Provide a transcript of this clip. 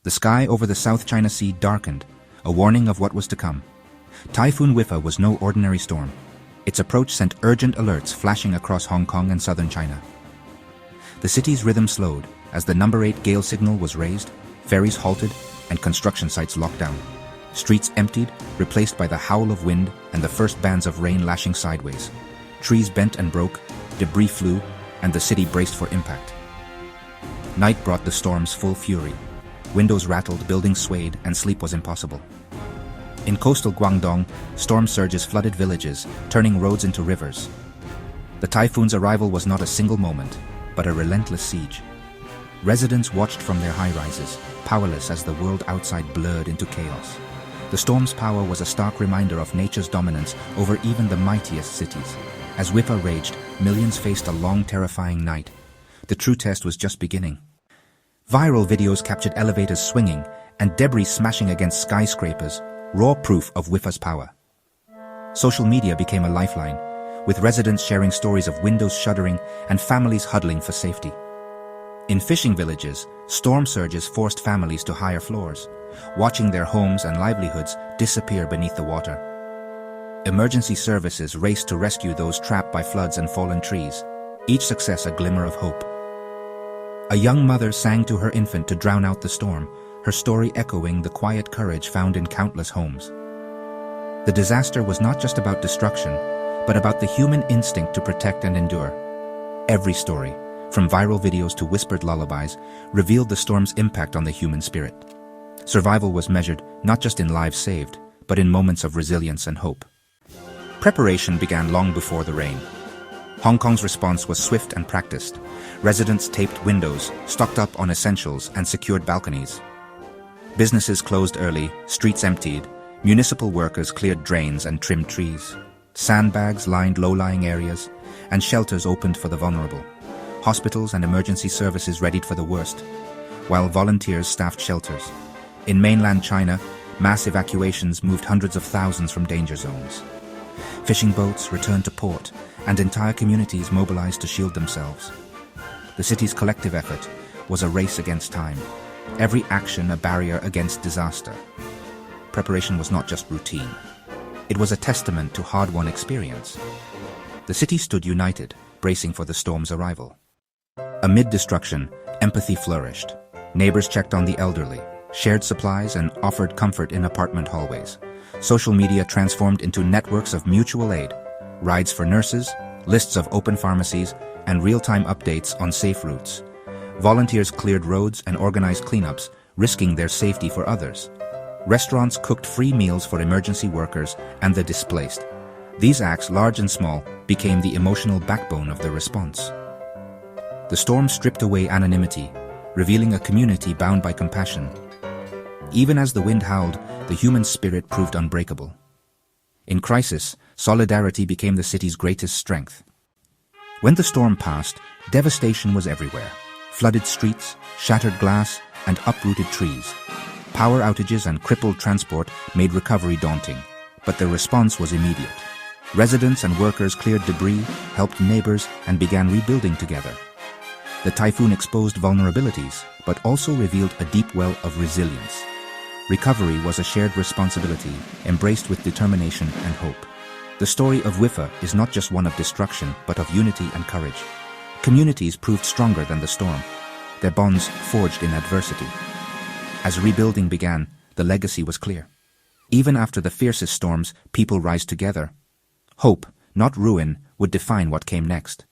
The sky over the South China Sea darkened, a warning of what was to come. Typhoon Wipha was no ordinary storm. Its approach sent urgent alerts flashing across Hong Kong and southern China. The city's rhythm slowed as the number 8 gale signal was raised, ferries halted, and construction sites locked down. Streets emptied, replaced by the howl of wind and the first bands of rain lashing sideways. Trees bent and broke, debris flew, and the city braced for impact. Night brought the storm's full fury. Windows rattled, buildings swayed, and sleep was impossible. In coastal Guangdong, storm surges flooded villages, turning roads into rivers. The typhoon's arrival was not a single moment, but a relentless siege. Residents watched from their high-rises, powerless as the world outside blurred into chaos. The storm's power was a stark reminder of nature's dominance over even the mightiest cities. As Wipha raged, millions faced a long, terrifying night. The true test was just beginning. Viral videos captured elevators swinging and debris smashing against skyscrapers, raw proof of Wipha's power. Social media became a lifeline, with residents sharing stories of windows shuddering and families huddling for safety. In fishing villages, storm surges forced families to higher floors, watching their homes and livelihoods disappear beneath the water. Emergency services raced to rescue those trapped by floods and fallen trees, each success a glimmer of hope. A young mother sang to her infant to drown out the storm, her story echoing the quiet courage found in countless homes. The disaster was not just about destruction, but about the human instinct to protect and endure. Every story, from viral videos to whispered lullabies, revealed the storm's impact on the human spirit. Survival was measured not just in lives saved, but in moments of resilience and hope. Preparation began long before the rain. Hong Kong's response was swift and practiced. Residents taped windows, stocked up on essentials, and secured balconies. Businesses closed early, streets emptied, municipal workers cleared drains and trimmed trees. Sandbags lined low-lying areas, and shelters opened for the vulnerable. Hospitals and emergency services readied for the worst, while volunteers staffed shelters. In mainland China, mass evacuations moved hundreds of thousands from danger zones. Fishing boats returned to port, and entire communities mobilized to shield themselves. The city's collective effort was a race against time, every action a barrier against disaster. Preparation was not just routine. It was a testament to hard-won experience. The city stood united, bracing for the storm's arrival. Amid destruction, empathy flourished. Neighbors checked on the elderly, shared supplies, and offered comfort in apartment hallways. Social media transformed into networks of mutual aid, rides for nurses, lists of open pharmacies, and real-time updates on safe routes. Volunteers cleared roads and organized cleanups, risking their safety for others. Restaurants cooked free meals for emergency workers and the displaced. These acts, large and small, became the emotional backbone of the response. The storm stripped away anonymity, revealing a community bound by compassion. Even as the wind howled, the human spirit proved unbreakable. In crisis, solidarity became the city's greatest strength. When the storm passed, devastation was everywhere. Flooded streets, shattered glass, and uprooted trees. Power outages and crippled transport made recovery daunting, but the response was immediate. Residents and workers cleared debris, helped neighbors, and began rebuilding together. The typhoon exposed vulnerabilities, but also revealed a deep well of resilience. Recovery was a shared responsibility, embraced with determination and hope. The story of Wipha is not just one of destruction, but of unity and courage. Communities proved stronger than the storm, their bonds forged in adversity. As rebuilding began, the legacy was clear. Even after the fiercest storms, people rise together. Hope, not ruin, would define what came next.